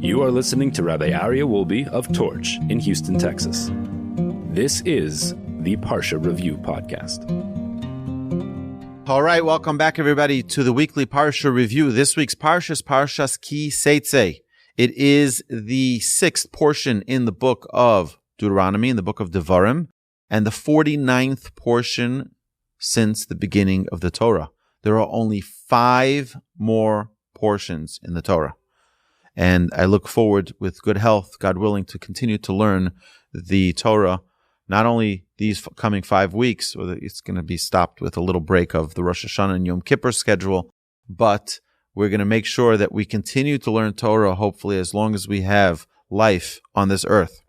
You are listening to Rabbi Aryeh Wolbe of Torch in Houston, Texas. This is the Parsha Review Podcast. All right, welcome back, everybody, to the weekly Parsha Review. This week's Parsha is Parshas Ki Seitzei. It is the 6th portion in the book of Deuteronomy, in the book of Devarim, and the 49th portion since the beginning of the Torah. There are only 5 more portions in the Torah. And I look forward, with good health, God willing, to continue to learn the Torah, not only these coming 5 weeks, or it's going to be stopped with a little break of the Rosh Hashanah and Yom Kippur schedule, but we're going to make sure that we continue to learn Torah, hopefully, as long as we have life on this earth.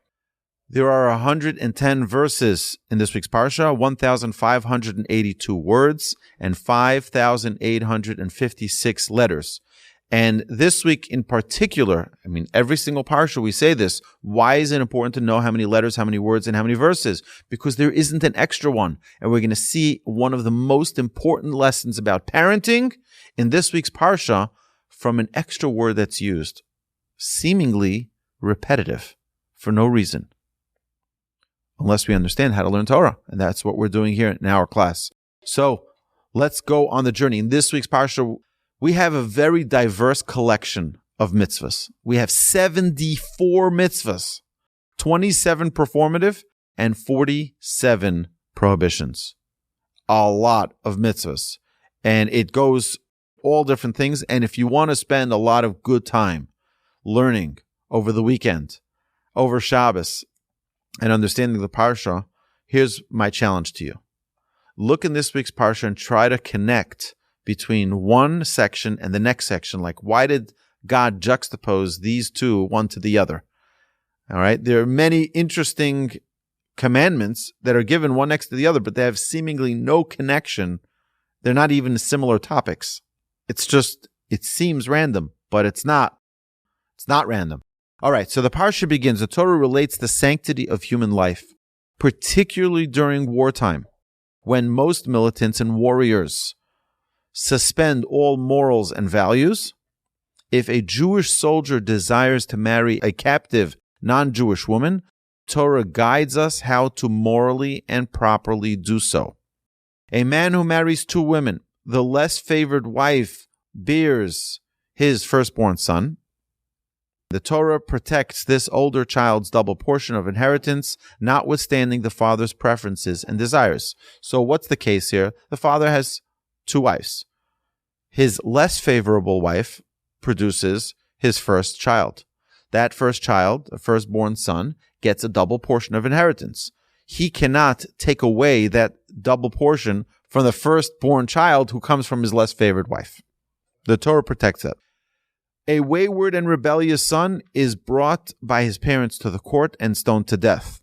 There are 110 verses in this week's Parsha, 1,582 words, and 5,856 letters. And this week in particular, every single Parsha we say this, why is it important to know how many letters, how many words, and how many verses? Because there isn't an extra one. And we're going to see one of the most important lessons about parenting in this week's Parsha from an extra word that's used, seemingly repetitive, for no reason. Unless we understand how to learn Torah. And that's what we're doing here in our class. So let's go on the journey. In this week's Parsha, we have a very diverse collection of mitzvahs. We have 74 mitzvahs, 27 performative, and 47 prohibitions. A lot of mitzvahs. And it goes all different things. And if you want to spend a lot of good time learning over the weekend, over Shabbos, and understanding the Parsha, here's my challenge to you. Look in this week's Parsha and try to connect between one section and the next section. Like, why did God juxtapose these two one to the other? All right. There are many interesting commandments that are given one next to the other, but they have seemingly no connection. They're not even similar topics. It seems random, but it's not. It's not random. All right, so the Parsha begins. The Torah relates the sanctity of human life, particularly during wartime, when most militants and warriors suspend all morals and values. If a Jewish soldier desires to marry a captive non-Jewish woman, Torah guides us how to morally and properly do so. A man who marries 2 women, the less favored wife bears his firstborn son. The Torah protects this older child's double portion of inheritance, notwithstanding the father's preferences and desires. So what's the case here? The father has 2 wives. His less favorable wife produces his first child. That first child, a firstborn son, gets a double portion of inheritance. He cannot take away that double portion from the firstborn child who comes from his less favored wife. The Torah protects that. A wayward and rebellious son is brought by his parents to the court and stoned to death.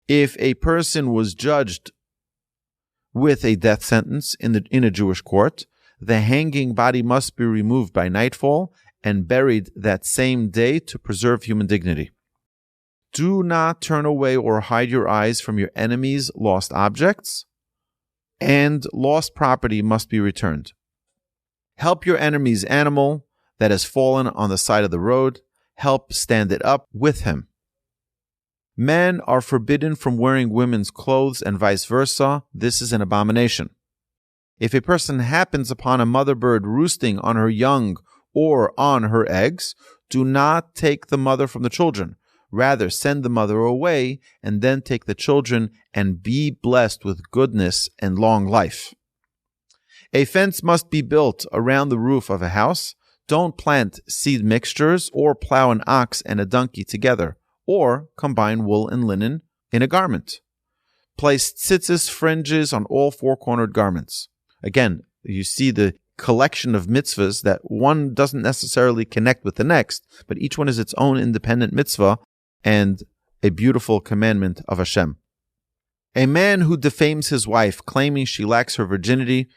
If a person was judged with a death sentence in a Jewish court, the hanging body must be removed by nightfall and buried that same day to preserve human dignity. Do not turn away or hide your eyes from your enemy's lost objects, and lost property must be returned. Help your enemy's animal that has fallen on the side of the road. Help stand it up with him. Men are forbidden from wearing women's clothes and vice versa. This is an abomination. If a person happens upon a mother bird roosting on her young or on her eggs, do not take the mother from the children. Rather, send the mother away and then take the children and be blessed with goodness and long life. A fence must be built around the roof of a house. Don't plant seed mixtures or plow an ox and a donkey together, or combine wool and linen in a garment. Place tzitzis fringes on all 4-cornered garments. Again, you see the collection of mitzvahs that one doesn't necessarily connect with the next, but each one is its own independent mitzvah and a beautiful commandment of Hashem. A man who defames his wife, claiming she lacks her virginity,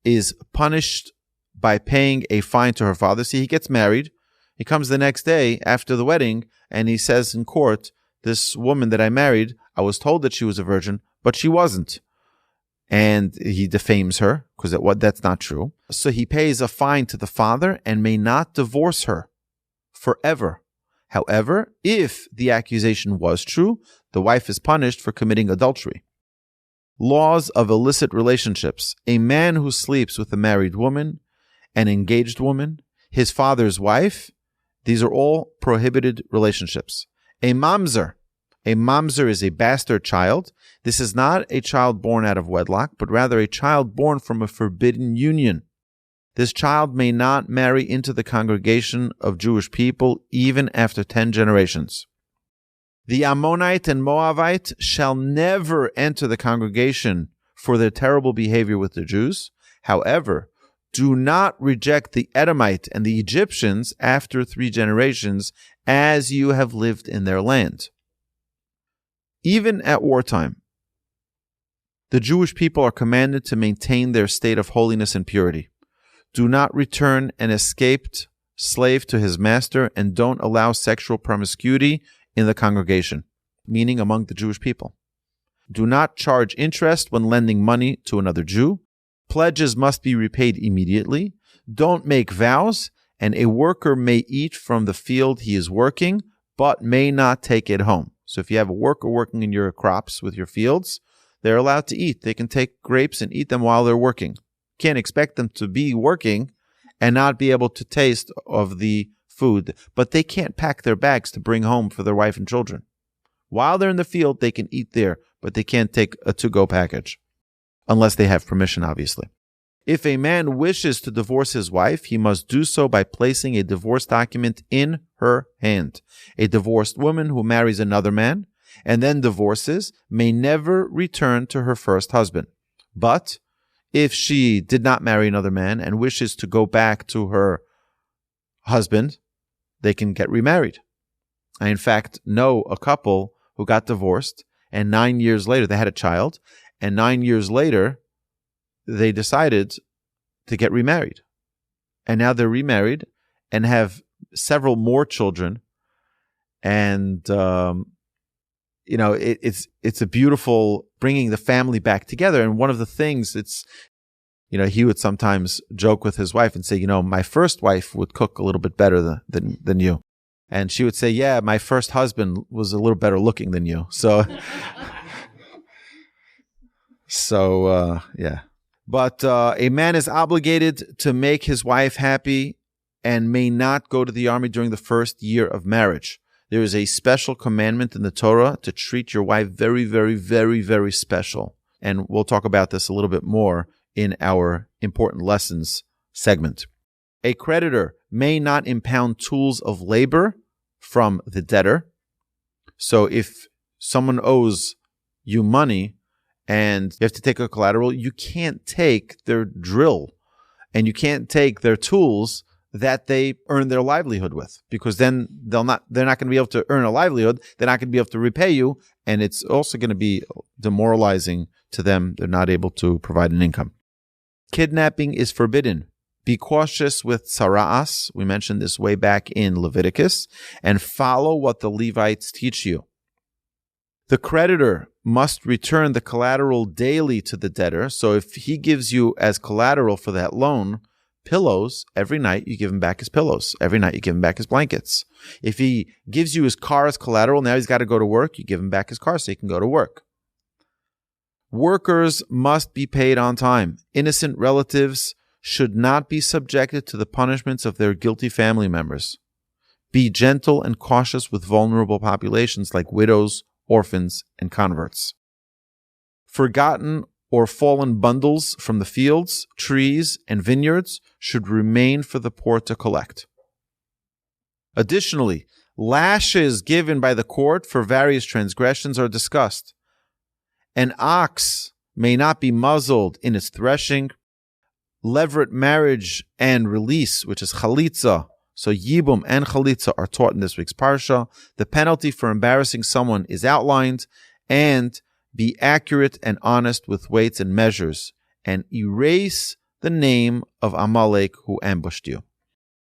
is punished by paying a fine to her father. See, he gets married. He comes the next day after the wedding, and he says in court, this woman that I married, I was told that she was a virgin, but she wasn't. And he defames her, because that's not true. So he pays a fine to the father and may not divorce her forever However, if the accusation was true, the wife is punished for committing adultery. Laws of illicit relationships. A man who sleeps with a married woman, an engaged woman, his father's wife, these are all prohibited relationships. A mamzer. A mamzer is a bastard child. This is not a child born out of wedlock, but rather a child born from a forbidden union. This child may not marry into the congregation of Jewish people even after 10 generations. The Ammonite and Moabite shall never enter the congregation for their terrible behavior with the Jews. However, do not reject the Edomite and the Egyptians after 3 generations, as you have lived in their land. Even at wartime, the Jewish people are commanded to maintain their state of holiness and purity. Do not return an escaped slave to his master, and don't allow sexual promiscuity in the congregation, meaning among the Jewish people. Do not charge interest when lending money to another Jew. Pledges must be repaid immediately. Don't make vows, and a worker may eat from the field he is working, but may not take it home. So if you have a worker working in your crops with your fields, they're allowed to eat. They can take grapes and eat them while they're working. Can't expect them to be working and not be able to taste of the food, but they can't pack their bags to bring home for their wife and children. While they're in the field, they can eat there, but they can't take a to-go package, unless they have permission, obviously. If a man wishes to divorce his wife, he must do so by placing a divorce document in her hand. A divorced woman who marries another man and then divorces may never return to her first husband. But if she did not marry another man and wishes to go back to her husband, they can get remarried. I, in fact, know a couple who got divorced, and 9 years later, they had a child, and 9 years later, they decided to get remarried. And now they're remarried and have several more children. And, it's a beautiful bringing the family back together. And one of the things he would sometimes joke with his wife and say, my first wife would cook a little bit better than you. And she would say, yeah, my first husband was a little better looking than you. So, yeah. But a man is obligated to make his wife happy and may not go to the army during the first year of marriage. There is a special commandment in the Torah to treat your wife very, very, very, very special. And we'll talk about this a little bit more in our important lessons segment. A creditor may not impound tools of labor from the debtor. So if someone owes you money and you have to take a collateral, you can't take their drill and you can't take their tools that they earn their livelihood with, because then they're not going to be able to earn a livelihood. They're not going to be able to repay you. And it's also going to be demoralizing to them. They're not able to provide an income. Kidnapping is forbidden. Be cautious with sara'as. We mentioned this way back in Leviticus, and follow what the Levites teach you. The creditor must return the collateral daily to the debtor. So if he gives you as collateral for that loan pillows, every night you give him back his pillows. Every night you give him back his blankets. If he gives you his car as collateral, now he's got to go to work, you give him back his car so he can go to work. Workers must be paid on time. Innocent relatives should not be subjected to the punishments of their guilty family members. Be gentle and cautious with vulnerable populations like widows, orphans, and converts. Forgotten or fallen bundles from the fields, trees, and vineyards should remain for the poor to collect. Additionally, lashes given by the court for various transgressions are discussed. An ox may not be muzzled in its threshing. Levirate marriage and release, which is chalitza, so yibum and chalitza are taught in this week's parsha. The penalty for embarrassing someone is outlined, and be accurate and honest with weights and measures, and erase the name of Amalek who ambushed you.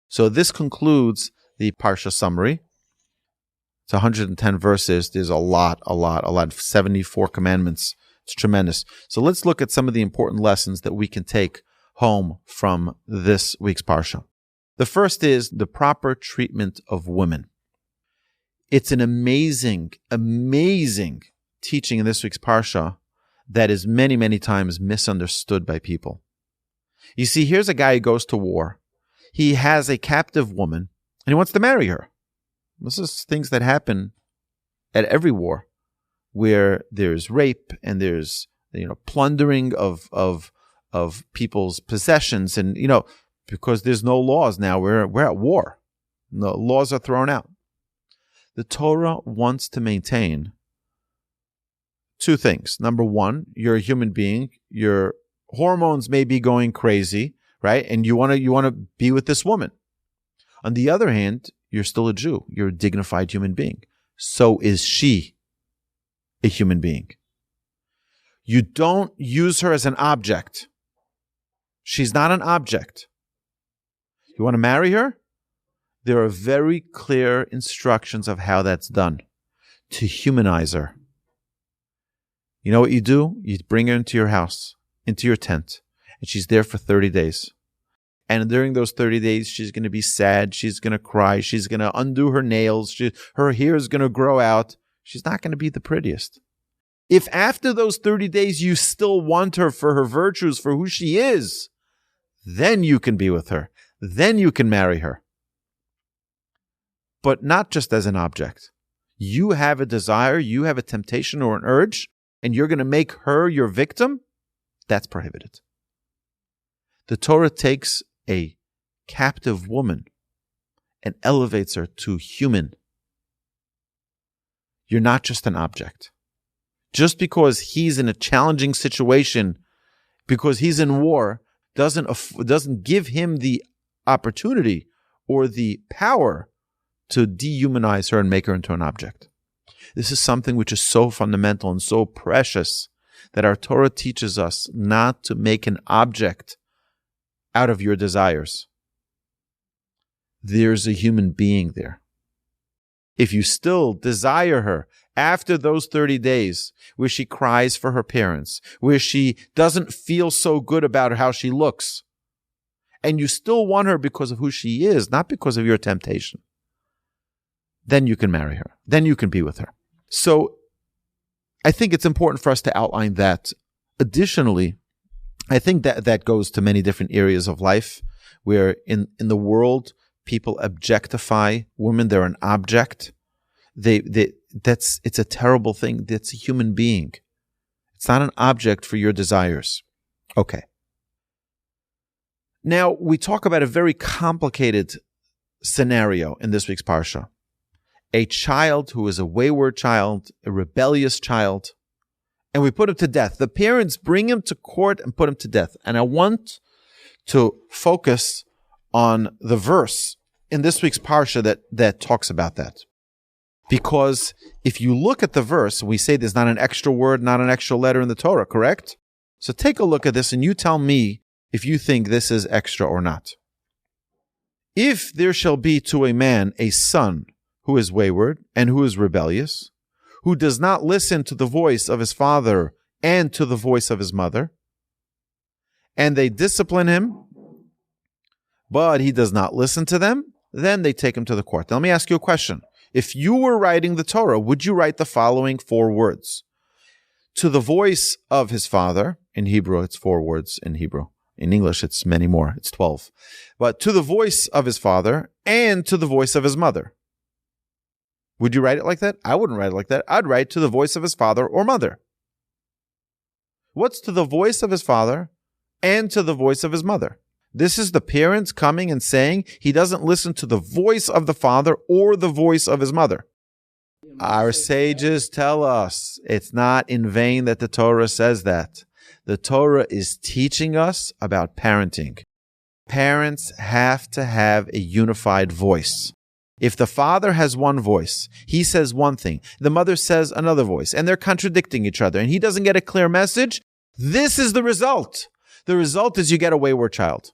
So this concludes the Parsha Summary. It's 110 verses. There's a lot, 74 commandments. It's tremendous. So let's look at some of the important lessons that we can take home from this week's Parsha. The first is the proper treatment of women. It's an amazing, amazing teaching in this week's Parsha that is many, many times misunderstood by people. You see, here's a guy who goes to war. He has a captive woman, and he wants to marry her. This is things that happen at every war, where there's rape and there's plundering of people's possessions, and because there's no laws now, we're at war. No laws are thrown out. The Torah wants to maintain two things. Number one, you're a human being. Your hormones may be going crazy, right? And you want to be with this woman. On the other hand, you're still a Jew. You're a dignified human being. So is she a human being. You don't use her as an object. She's not an object. You want to marry her? There are very clear instructions of how that's done. To humanize her. You know what you do? You bring her into your house, into your tent, and she's there for 30 days. And during those 30 days, she's going to be sad. She's going to cry. She's going to undo her nails. Her hair is going to grow out. She's not going to be the prettiest. If after those 30 days you still want her for her virtues, for who she is, then you can be with her. Then you can marry her. But not just as an object. You have a desire, you have a temptation or an urge, and you're going to make her your victim? That's prohibited. The Torah takes a captive woman and elevates her to human. You're not just an object. Just because he's in a challenging situation, because he's in war, doesn't give him the opportunity or the power to dehumanize her and make her into an object. This is something which is so fundamental and so precious that our Torah teaches us not to make an object out of your desires. There's a human being there. If you still desire her after those 30 days, where she cries for her parents, where she doesn't feel so good about how she looks, and you still want her because of who she is, not because of your temptation, then you can marry her. Then you can be with her. So I think it's important for us to outline that. Additionally, I think that goes to many different areas of life where in the world, people objectify women. They're an object. It's a terrible thing. That's a human being. It's not an object for your desires. Okay. Now, we talk about a very complicated scenario in this week's Parsha. A child who is a wayward child, a rebellious child, and we put him to death. The parents bring him to court and put him to death. And I want to focus on the verse in this week's Parsha that talks about that. Because if you look at the verse, we say there's not an extra word, not an extra letter in the Torah, correct? So take a look at this and you tell me if you think this is extra or not. If there shall be to a man a son who is wayward and who is rebellious, who does not listen to the voice of his father and to the voice of his mother, and they discipline him, but he does not listen to them, then they take him to the court. Now let me ask you a question. If you were writing the Torah, would you write the following 4 words? To the voice of his father, in Hebrew, it's 4 words in Hebrew. In English, it's many more. It's 12. But to the voice of his father and to the voice of his mother. Would you write it like that? I wouldn't write it like that. I'd write to the voice of his father or mother. What's to the voice of his father and to the voice of his mother? This is the parents coming and saying he doesn't listen to the voice of the father or the voice of his mother. Our sages tell us it's not in vain that the Torah says that. The Torah is teaching us about parenting. Parents have to have a unified voice. If the father has one voice, he says one thing, the mother says another voice, and they're contradicting each other, and he doesn't get a clear message, this is the result. The result is you get a wayward child.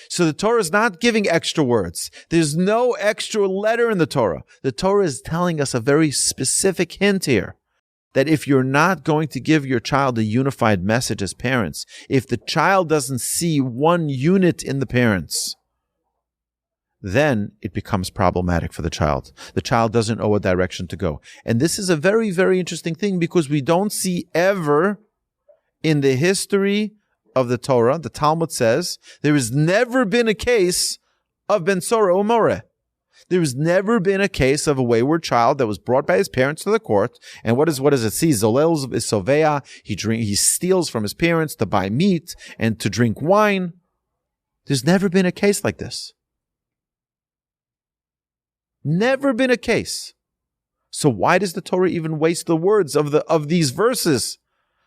So the Torah is not giving extra words. There's no extra letter in the Torah. The Torah is telling us a very specific hint here, that if you're not going to give your child a unified message as parents, if the child doesn't see one unit in the parents, then it becomes problematic for the child. The child doesn't know what direction to go. And this is a very, very interesting thing because we don't see ever in the history of the Torah, the Talmud says, there has never been a case of Ben Sora or Moreh. There has never been a case of a wayward child that was brought by his parents to the court. And what does it see? Zolel Sovea. He steals from his parents to buy meat and to drink wine. There's never been a case like this. Never been a case. So why does the Torah even waste the words of these verses?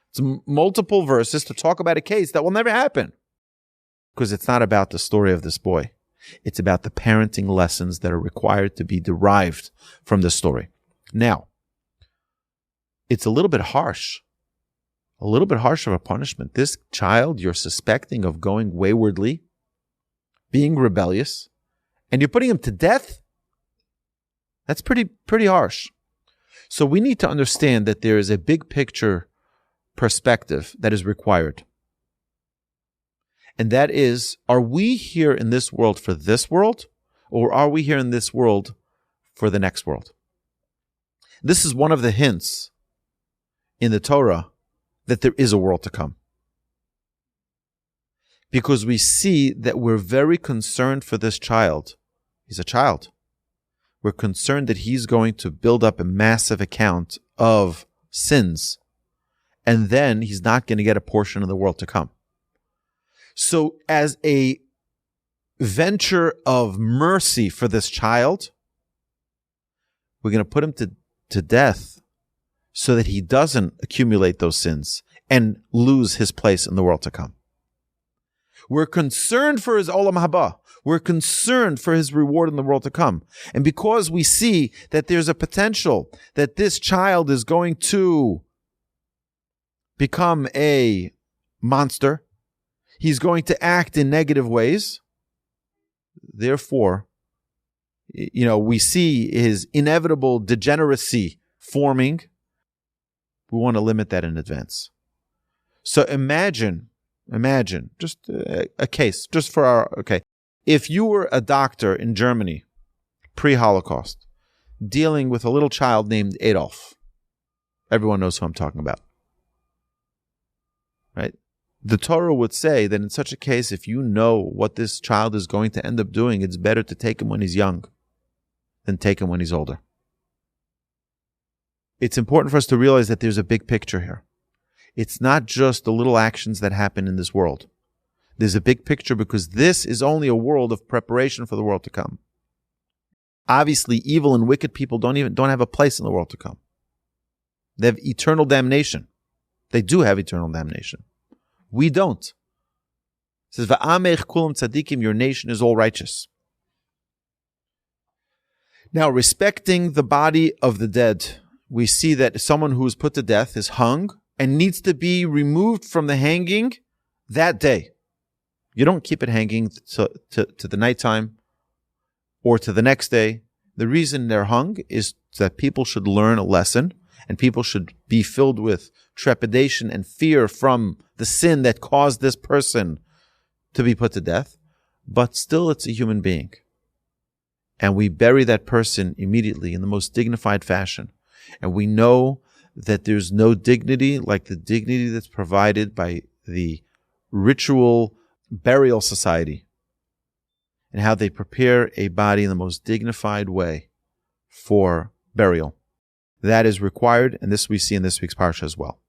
It's multiple verses to talk about a case that will never happen. Because it's not about the story of this boy. It's about the parenting lessons that are required to be derived from this story. Now, it's a little bit harsh. A little bit harsh of a punishment. This child you're suspecting of going waywardly, being rebellious, and you're putting him to death? That's pretty harsh. So we need to understand that there is a big picture perspective that is required. And that is, are we here in this world for this world, or are we here in this world for the next world? This is one of the hints in the Torah that there is a world to come. Because we see that we're very concerned for this child. He's a child. We're concerned that he's going to build up a massive account of sins, and then he's not going to get a portion of the world to come. So as a venture of mercy for this child, we're going to put him to death so that he doesn't accumulate those sins and lose his place in the world to come. We're concerned for his olam haba. We're concerned for his reward in the world to come. And because we see that there's a potential that this child is going to become a monster, he's going to act in negative ways, therefore, we see his inevitable degeneracy forming. We want to limit that in advance. So imagine just a case, if you were a doctor in Germany, pre-Holocaust, dealing with a little child named Adolf. Everyone knows who I'm talking about. Right? The Torah would say that in such a case, if you know what this child is going to end up doing, it's better to take him when he's young than take him when he's older. It's important for us to realize that there's a big picture here. It's not just the little actions that happen in this world. There's a big picture because this is only a world of preparation for the world to come. Obviously, evil and wicked people don't have a place in the world to come. They have eternal damnation. They do have eternal damnation. We don't. It says, "Va'amech kulam tzadikim," your nation is all righteous. Now, respecting the body of the dead, we see that someone who is put to death is hung and needs to be removed from the hanging that day. You don't keep it hanging to the nighttime or to the next day. The reason they're hung is that people should learn a lesson and people should be filled with trepidation and fear from the sin that caused this person to be put to death. But still, it's a human being. And we bury that person immediately in the most dignified fashion. And we know that there's no dignity like the dignity that's provided by the ritual burial society and how they prepare a body in the most dignified way for burial. That is required, and this we see in this week's Parsha as well.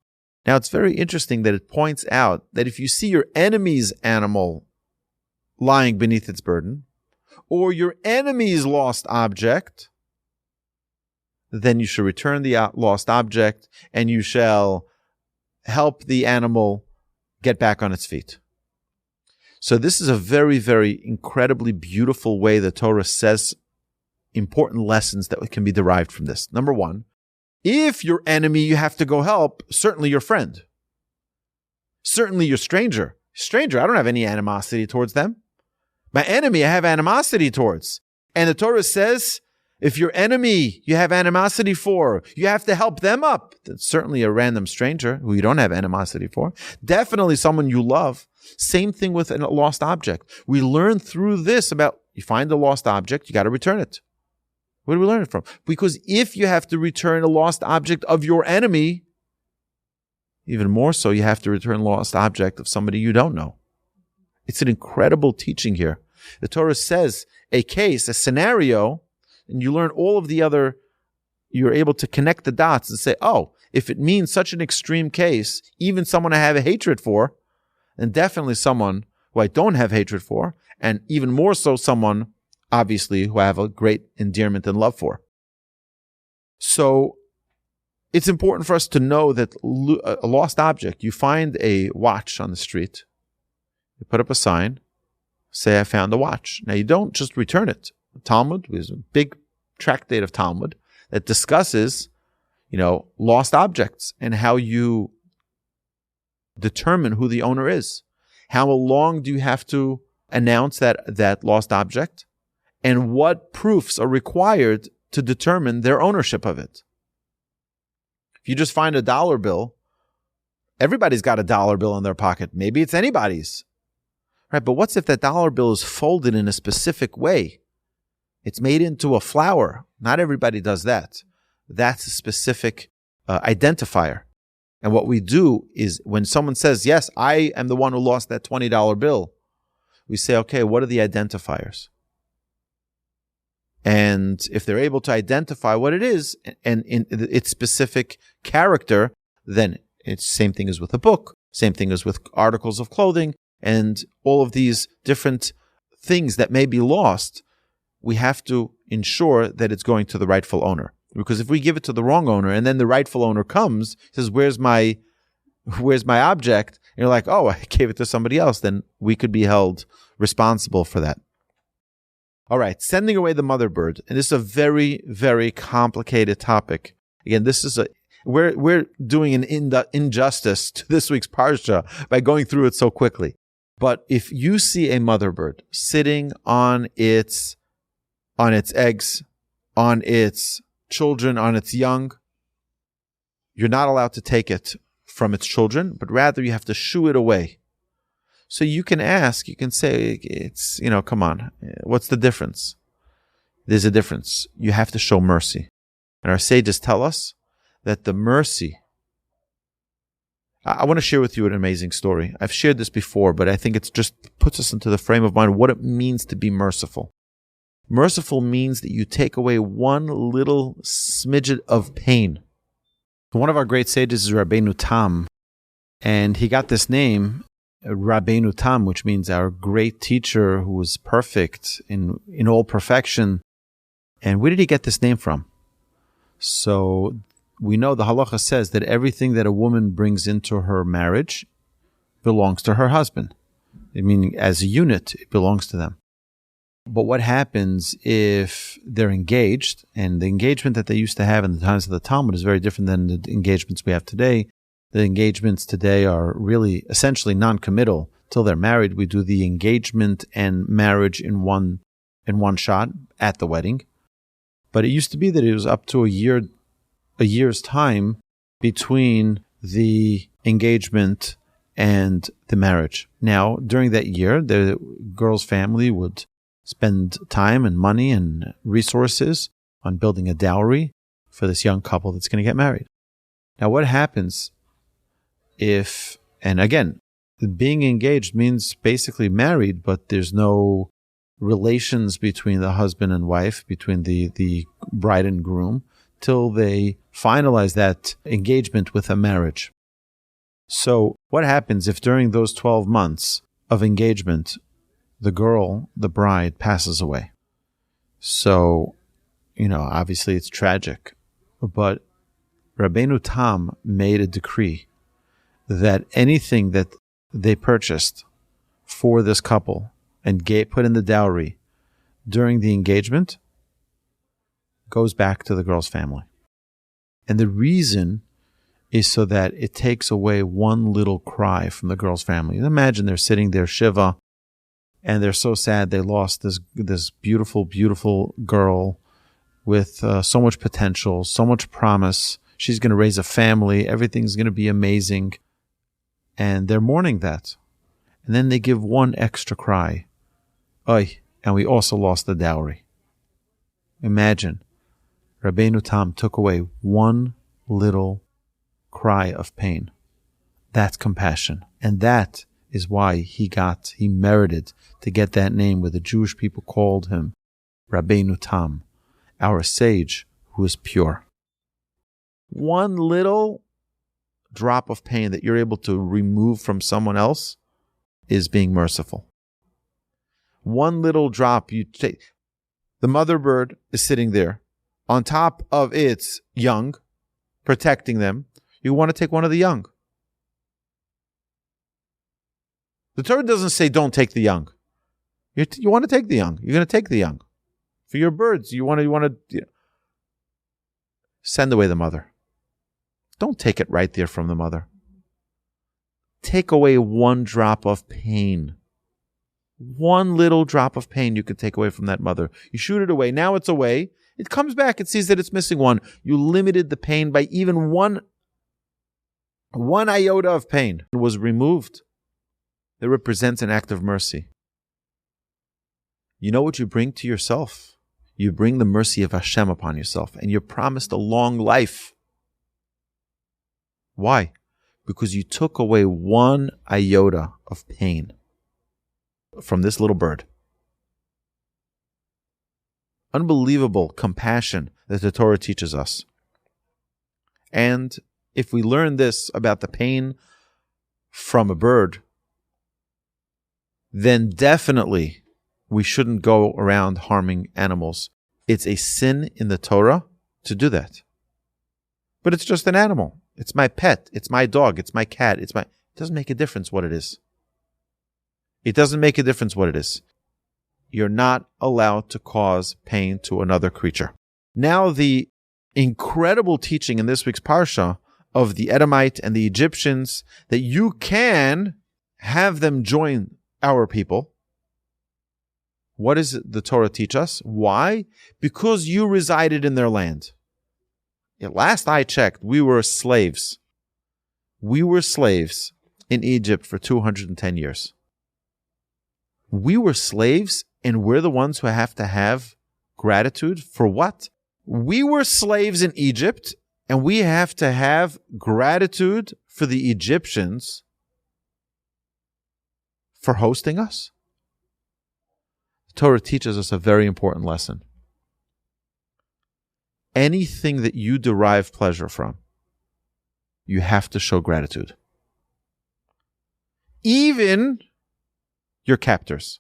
Now, it's very interesting that it points out that if you see your enemy's animal lying beneath its burden, or your enemy's lost object, then you shall return the lost object, and you shall help the animal get back on its feet. So this is a very, very incredibly beautiful way the Torah says important lessons that can be derived from this. Number one, if your enemy you have to go help, certainly your friend. Certainly your stranger. Stranger, I don't have any animosity towards them. My enemy I have animosity towards. And the Torah says, if your enemy you have animosity for, you have to help them up. That's certainly a random stranger who you don't have animosity for. Definitely someone you love. Same thing with a lost object. We learn through this about You find a lost object, you got to return it. Where do we learn it from? Because if you have to return a lost object of your enemy, even more so, you have to return a lost object of somebody you don't know. It's an incredible teaching here. The Torah says a case, a scenario, and you learn all of the other, you're able to connect the dots and say, oh, if it means such an extreme case, even someone I have a hatred for, and definitely someone who I don't have hatred for, and even more so someone, obviously, who I have a great endearment and love for. So it's important for us to know that a lost object, you find a watch on the street, you put up a sign, say, I found a watch. Now, you don't just return it. Talmud is a big tractate of Talmud that discusses, lost objects and how you determine who the owner is. How long do you have to announce that lost object? And what proofs are required to determine their ownership of it? If you just find a dollar bill, everybody's got a dollar bill in their pocket. Maybe it's anybody's. Right? But what's if that dollar bill is folded in a specific way? It's made into a flower. Not everybody does that. That's a specific identifier. And what we do is when someone says, yes, I am the one who lost that $20 bill, we say, okay, what are the identifiers? And if they're able to identify what it is and in its specific character, then it's the same thing as with a book, same thing as with articles of clothing, and all of these different things that may be lost, we have to ensure that it's going to the rightful owner. Because if we give it to the wrong owner and then the rightful owner comes, says, where's my object? And you're like, oh, I gave it to somebody else. Then we could be held responsible for that. All right, sending away the mother bird. And this is a very, very complicated topic. Again, we're doing an injustice to this week's Parsha by going through it so quickly. But if you see a mother bird sitting on its eggs, on its children, on its young, you're not allowed to take it from its children, but rather you have to shoo it away. So you can say, it's, come on, what's the difference? There's a difference. You have to show mercy. And our sages tell us that the mercy, I want to share with you an amazing story. I've shared this before, but I think it just puts us into the frame of mind what it means to be merciful. Merciful means that you take away one little smidget of pain. One of our great sages is Rabbeinu Tam, and he got this name, Rabbeinu Tam, which means our great teacher who was perfect in all perfection. And where did he get this name from? So we know the halacha says that everything that a woman brings into her marriage belongs to her husband. Meaning, as a unit, it belongs to them. But what happens if they're engaged, and the engagement that they used to have in the times of the Talmud is very different than the engagements we have today. The engagements today are really essentially non-committal. Till they're married, we do the engagement and marriage in one shot at the wedding. But it used to be that it was up to a year's time between the engagement and the marriage. Now, during that year, the girl's family would spend time and money and resources on building a dowry for this young couple that's going to get married. Now, what happens if, and again, being engaged means basically married, but there's no relations between the husband and wife, between the bride and groom, till they finalize that engagement with a marriage. So what happens if during those 12 months of engagement, the girl, the bride, passes away? So, obviously it's tragic, but Rabbeinu Tam made a decree that anything that they purchased for this couple and put in the dowry during the engagement goes back to the girl's family. And the reason is so that it takes away one little cry from the girl's family. Imagine they're sitting there, Shiva, and they're so sad they lost this beautiful, beautiful girl with so much potential, so much promise. She's going to raise a family. Everything's going to be amazing. And they're mourning that. And then they give one extra cry. Oy, and we also lost the dowry. Imagine, Rabbeinu Tam took away one little cry of pain. That's compassion. And that is why he merited to get that name where the Jewish people called him Rabbeinu Tam, our sage who is pure. One little drop of pain that you're able to remove from someone else is being merciful. One little drop you take. The mother bird is sitting there on top of its young, protecting them. You want to take one of the young. The Torah doesn't say don't take the young. You want to take the young. You're going to take the young. For your birds, you want to send away the mother. Don't take it right there from the mother. Take away one drop of pain. One little drop of pain you could take away from that mother. You shoot it away. Now it's away. It comes back. It sees that it's missing one. You limited the pain by even one iota of pain. It was removed. It represents an act of mercy. You know what you bring to yourself? You bring the mercy of Hashem upon yourself, and you're promised a long life. Why? Because you took away one iota of pain from this little bird. Unbelievable compassion that the Torah teaches us. And if we learn this about the pain from a bird, then definitely we shouldn't go around harming animals. It's a sin in the Torah to do that. But it's just an animal. It's my pet. It's my dog. It's my cat. It doesn't make a difference what it is. It doesn't make a difference what it is. You're not allowed to cause pain to another creature. Now the incredible teaching in this week's Parsha of the Edomite and the Egyptians, that you can have them join our people. What does the Torah teach us? Why? Because you resided in their land. Last I checked, we were slaves. We were slaves in Egypt for 210 years. We were slaves, and we're the ones who have to have gratitude for what? We were slaves in Egypt, and we have to have gratitude for the Egyptians for hosting us. The Torah teaches us a very important lesson. Anything that you derive pleasure from, you have to show gratitude. Even your captors.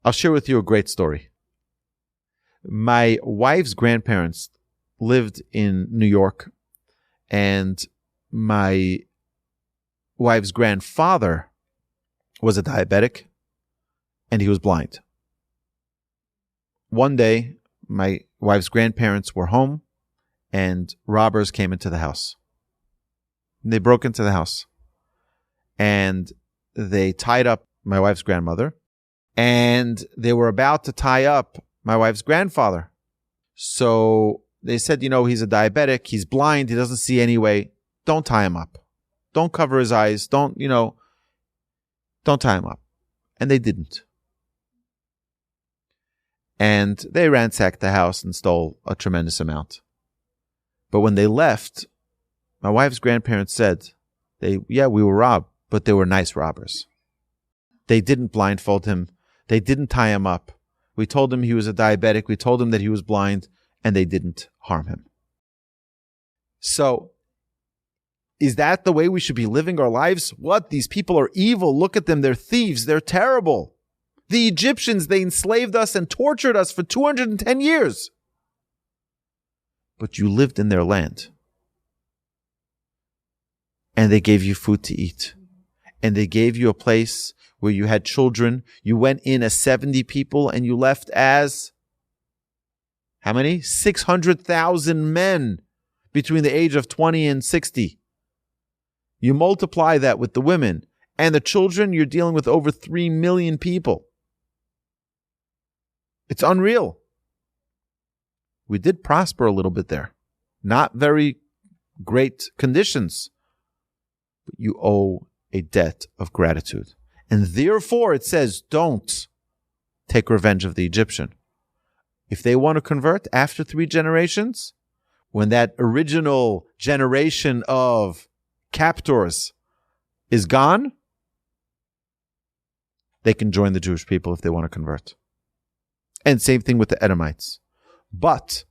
I'll share with you a great story. My wife's grandparents lived in New York, and my wife's grandfather was a diabetic, and he was blind. One day, my wife's grandparents were home, and robbers came into the house. And they broke into the house, and they tied up my wife's grandmother, and they were about to tie up my wife's grandfather. So they said, he's a diabetic, he's blind, he doesn't see anyway. Don't tie him up. Don't cover his eyes. Don't tie him up. And they didn't. And they ransacked the house and stole a tremendous amount. But when they left, my wife's grandparents said, we were robbed, but they were nice robbers. They didn't blindfold him. They didn't tie him up. We told him he was a diabetic. We told him that he was blind, and they didn't harm him. So, is that the way we should be living our lives? What? These people are evil. Look at them. They're thieves. They're terrible. The Egyptians, they enslaved us and tortured us for 210 years. But you lived in their land. And they gave you food to eat. And they gave you a place where you had children. You went in as 70 people and you left as, how many? 600,000 men between the age of 20 and 60. You multiply that with the women and the children, you're dealing with over 3 million people. It's unreal. We did prosper a little bit there. Not very great conditions. But you owe a debt of gratitude. And therefore it says, don't take revenge of the Egyptian. If they want to convert after 3 generations, when that original generation of captors is gone, they can join the Jewish people if they want to convert. And same thing with the Edomites. But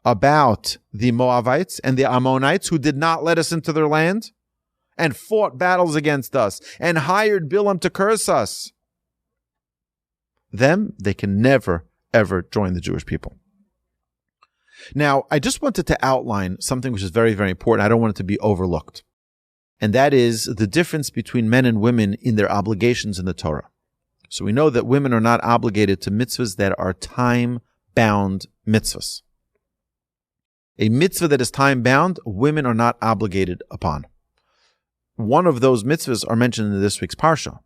about the Moabites and the Ammonites who did not let us into their land and fought battles against us and hired Bilam to curse us, them, they can never, ever join the Jewish people. Now, I just wanted to outline something which is very, very important. I don't want it to be overlooked. And that is the difference between men and women in their obligations in the Torah. So we know that women are not obligated to mitzvahs that are time-bound mitzvahs. A mitzvah that is time-bound, women are not obligated upon. One of those mitzvahs are mentioned in this week's Parsha.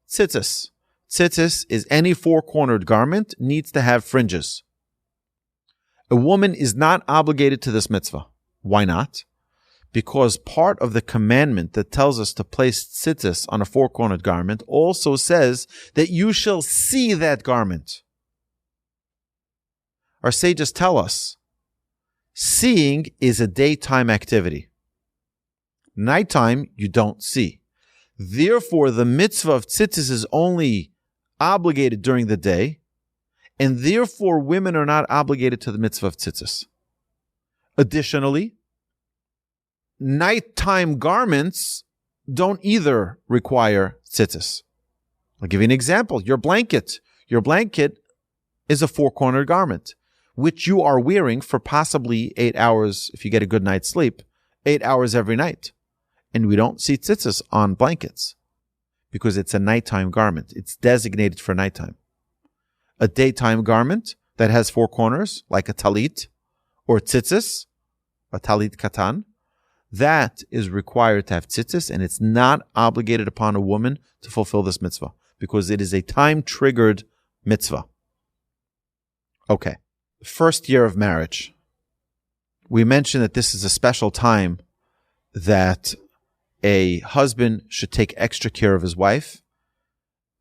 Tzitzis. Tzitzis is any 4-cornered garment, needs to have fringes. A woman is not obligated to this mitzvah. Why not? Because part of the commandment that tells us to place tzitzis on a 4-cornered garment also says that you shall see that garment. Our sages tell us, seeing is a daytime activity. Nighttime, you don't see. Therefore, the mitzvah of tzitzis is only obligated during the day, and therefore women are not obligated to the mitzvah of tzitzis. Additionally, nighttime garments don't either require tzitzis. I'll give you an example. Your blanket. Your blanket is a 4-cornered garment, which you are wearing for possibly 8 hours, if you get a good night's sleep, 8 hours every night. And we don't see tzitzis on blankets because it's a nighttime garment. It's designated for nighttime. A daytime garment that has 4 corners, like a talit or tzitzis, a talit katan, that is required to have tzitzis, and it's not obligated upon a woman to fulfill this mitzvah because it is a time-triggered mitzvah. Okay. First year of marriage. We mentioned that this is a special time that a husband should take extra care of his wife.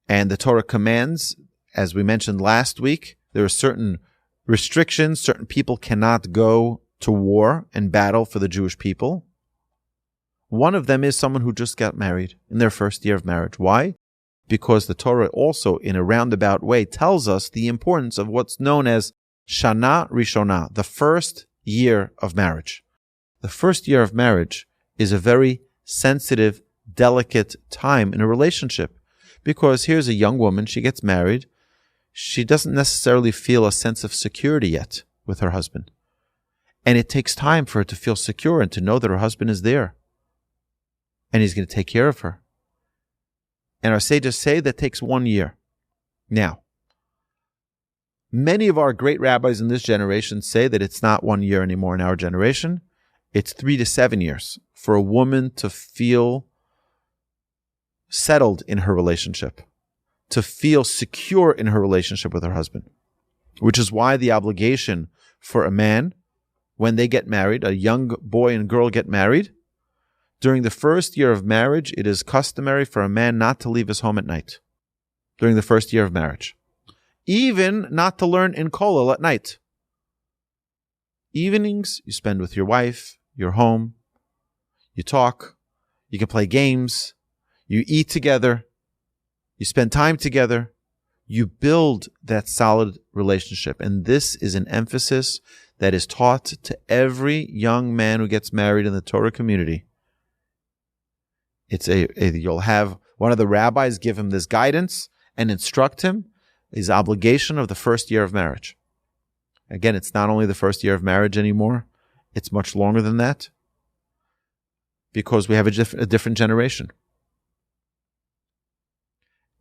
And the Torah commands, as we mentioned last week, there are certain restrictions. Certain people cannot go to war and battle for the Jewish people. One of them is someone who just got married in their first year of marriage. Why? Because the Torah also, in a roundabout way, tells us the importance of what's known as Shana Rishona, the first year of marriage. The first year of marriage is a very sensitive, delicate time in a relationship because here's a young woman, she gets married, she doesn't necessarily feel a sense of security yet with her husband. And it takes time for her to feel secure and to know that her husband is there and he's going to take care of her. And our sages say that takes 1 year. Now, many of our great rabbis in this generation say that it's not 1 year anymore in our generation. It's 3 to 7 years for a woman to feel settled in her relationship, to feel secure in her relationship with her husband, which is why the obligation for a man, when they get married, a young boy and girl get married, during the first year of marriage, it is customary for a man not to leave his home at night during the first year of marriage. Even not to learn in kollel at night. Evenings you spend with your wife, your home, you talk, you can play games, you eat together, you spend time together, you build that solid relationship. And this is an emphasis that is taught to every young man who gets married in the Torah community. You'll have one of the rabbis give him this guidance and instruct him his obligation of the first year of marriage. Again, it's not only the first year of marriage anymore, it's much longer than that because we have a different generation.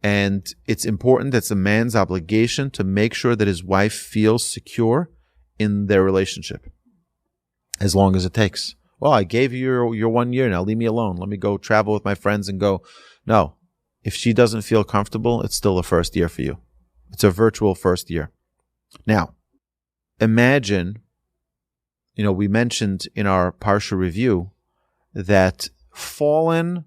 And it's important, that's a man's obligation to make sure that his wife feels secure in their relationship as long as it takes. Well, I gave you your 1 year, now leave me alone. Let me go travel with my friends and go. No, if she doesn't feel comfortable, it's still a first year for you. It's a virtual first year. Now, imagine, we mentioned in our Parsha Review that fallen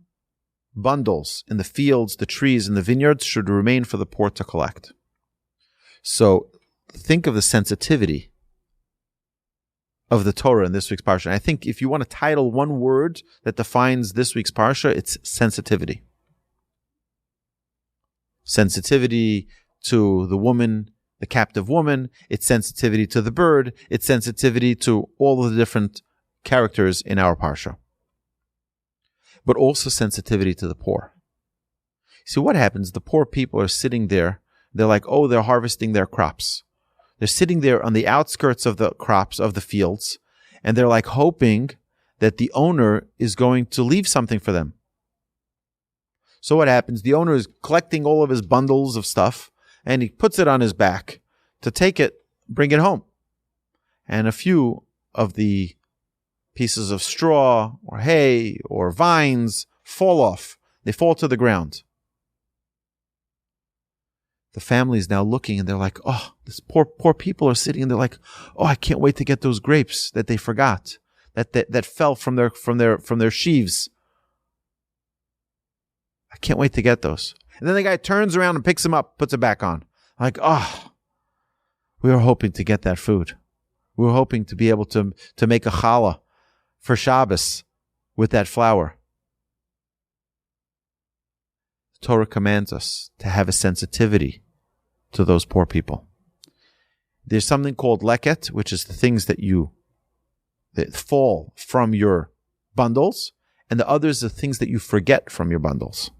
bundles in the fields, the trees, and the vineyards should remain for the poor to collect. So think of the sensitivity of the Torah in this week's Parsha. And I think if you want to title one word that defines this week's Parsha, it's sensitivity. Sensitivity to the woman, the captive woman. It's sensitivity to the bird. It's sensitivity to all of the different characters in our Parsha. But also sensitivity to the poor. See, what happens? The poor people are sitting there. They're like, oh, they're harvesting their crops. They're sitting there on the outskirts of the crops, of the fields, and they're like hoping that the owner is going to leave something for them. So what happens? The owner is collecting all of his bundles of stuff, and he puts it on his back to take it, bring it home. And a few of the pieces of straw or hay or vines fall off. They fall to the ground. The family is now looking and they're like, oh, these poor people are sitting and they're like, oh, I can't wait to get those grapes that they forgot, that fell from their sheaves. I can't wait to get those. And then the guy turns around and picks them up, puts it back on. Like, oh, we were hoping to get that food. We were hoping to be able to make a challah for Shabbos with that flour. The Torah commands us to have a sensitivity to those poor people. There's something called leket, which is the things that fall from your bundles, and the others are things that you forget from your bundles.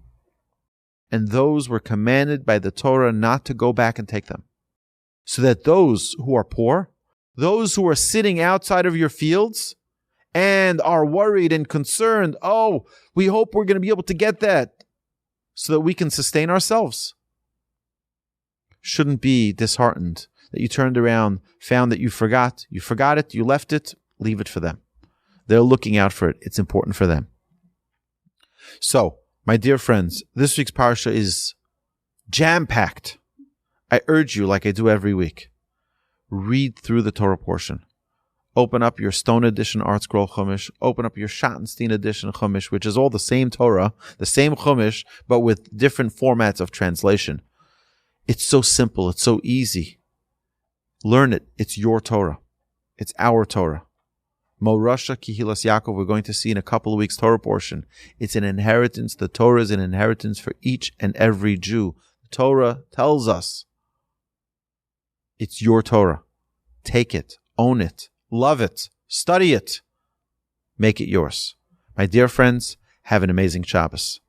And those were commanded by the Torah not to go back and take them. So that those who are poor, those who are sitting outside of your fields and are worried and concerned, oh, we hope we're going to be able to get that so that we can sustain ourselves, shouldn't be disheartened that you turned around, found that you forgot it, you left it, leave it for them. They're looking out for it. It's important for them. So, my dear friends, this week's Parsha is jam-packed. I urge you, like I do every week, read through the Torah portion. Open up your Stone Edition Art Scroll Chumash. Open up your Schottenstein Edition Chumash, which is all the same Torah, the same Chumash, but with different formats of translation. It's so simple. It's so easy. Learn it. It's your Torah. It's our Torah. Morasha Kihilas Yaakov, we're going to see in a couple of weeks Torah portion. It's an inheritance. The Torah is an inheritance for each and every Jew. The Torah tells us it's your Torah. Take it. Own it. Love it. Study it. Make it yours. My dear friends, have an amazing Shabbos.